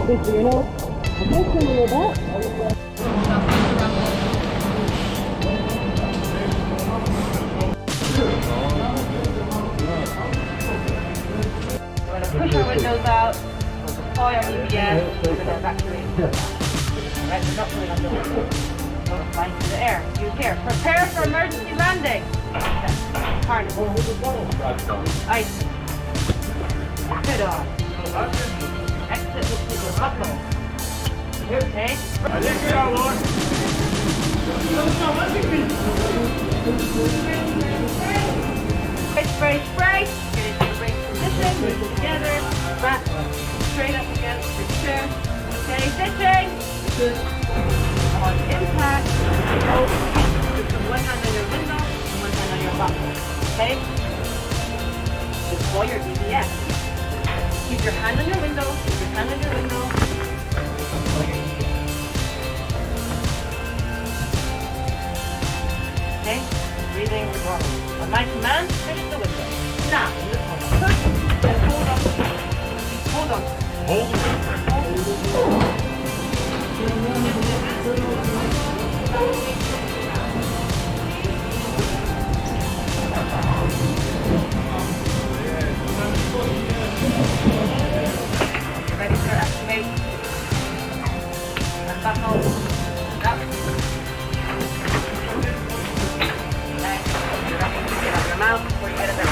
Good for your nose. Okay, turn a little bit. We're going to push our windows out, we'll deploy our EBS, we're going to evacuate. Right, we're not pulling on the window. Don't fly into the air. Use here. Prepare for emergency landing. Harness. Ice. Fit on. Exit with the buckle. Okay. Spray, spray. Get into the brake position. Move together. Back. Straight up against the chair. Okay. Stitching. On impact. Put one hand on your window and one hand on your buckle. Okay. Deploy your EBS. Keep your hand on your window. Keep your hand on your window. Okay? Breathing normally. On my command, push the window. Now, in this one, push and hold on. Hold on. Hold the window. Ready to activate. And buckle. Up. Next, you're up to get out your mouth before you get it back.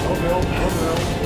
Oh, no.